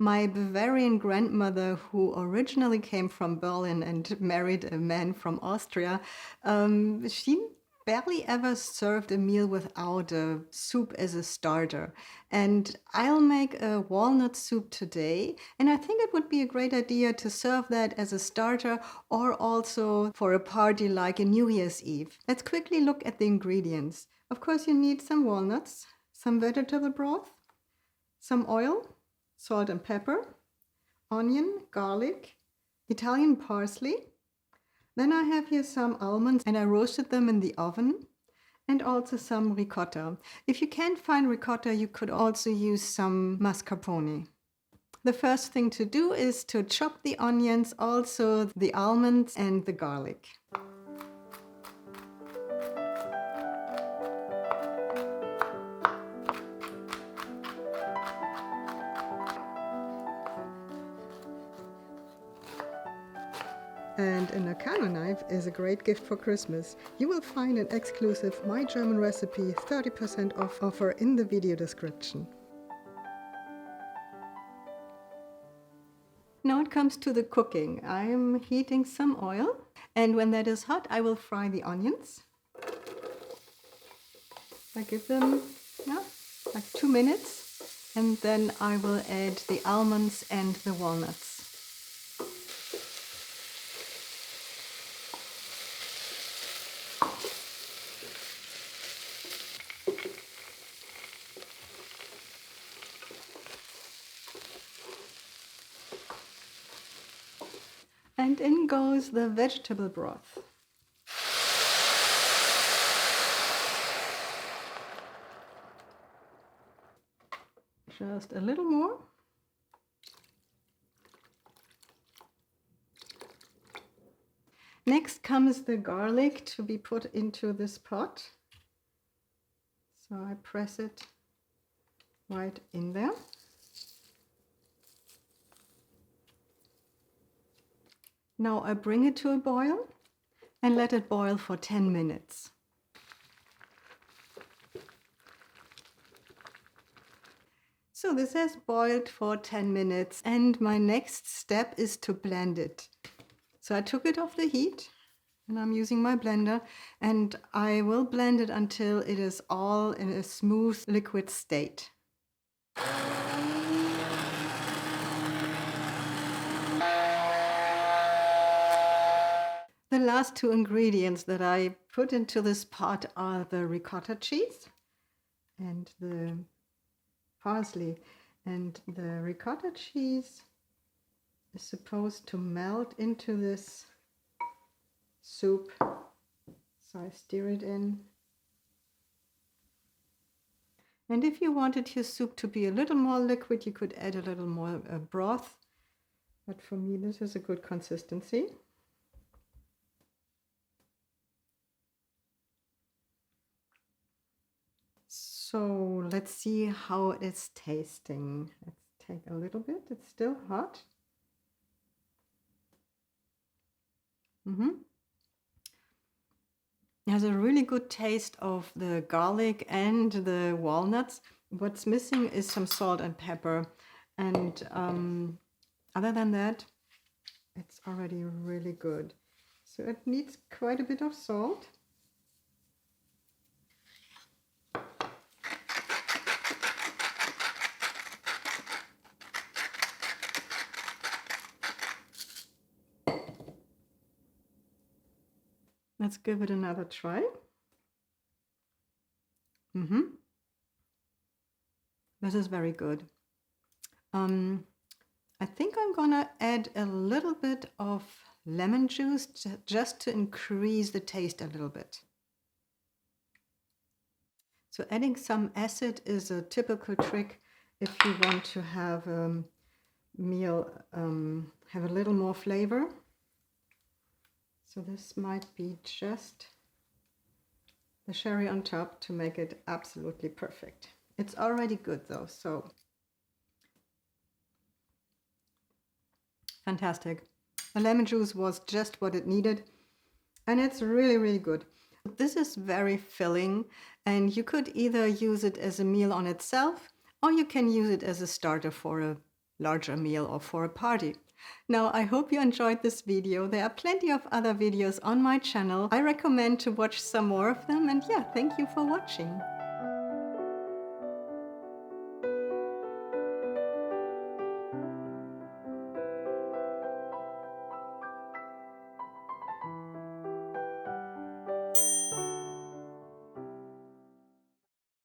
My Bavarian grandmother, who originally came from Berlin and married a man from Austria, she barely ever served a meal without a soup as a starter. And I'll make a walnut soup today, and I think it would be a great idea to serve that as a starter or also for a party like a New Year's Eve. Let's quickly look at the ingredients. Of course, you need some walnuts, some vegetable broth, some oil, salt and pepper, onion, garlic, Italian parsley. Then I have here some almonds and I roasted them in the oven, and also some ricotta. If you can't find ricotta, you could also use some mascarpone. The first thing to do is to chop the onions, also the almonds and the garlic. And a Nakano knife is a great gift for Christmas. You will find an exclusive My German Recipe 30% off offer in the video description. Now it comes to the cooking. I am heating some oil, and when that is hot, I will fry the onions. I give them like 2 minutes, and then I will add the almonds and the walnuts. And in goes the vegetable broth. Just a little more. Next comes the garlic to be put into this pot. So I press it right in there. Now I bring it to a boil and let it boil for 10 minutes. So this has boiled for 10 minutes, and my next step is to blend it. So I took it off the heat and I'm using my blender, and I will blend it until it is all in a smooth liquid state. The last two ingredients that I put into this pot are the ricotta cheese and the parsley. And the ricotta cheese is supposed to melt into this soup. So I stir it in. And if you wanted your soup to be a little more liquid, you could add a little more broth. But for me, this is a good consistency. So let's see how it is tasting. Let's take a little bit. It's still hot. It has a really good taste of the garlic and the walnuts. What's missing is some salt and pepper. And other than that, it's already really good. So it needs quite a bit of salt. Let's give it another try. This is very good. I think I'm gonna add a little bit of lemon juice just to increase the taste a little bit. So adding some acid is a typical trick if you want to have a meal have a little more flavor. So this might be just the cherry on top to make it absolutely perfect. It's already good though, so fantastic. The lemon juice was just what it needed, and it's really, really good. This is very filling, and you could either use it as a meal on itself, or you can use it as a starter for a larger meal or for a party. Now, I hope you enjoyed this video. There are plenty of other videos on my channel. I recommend to watch some more of them, and yeah, thank you for watching.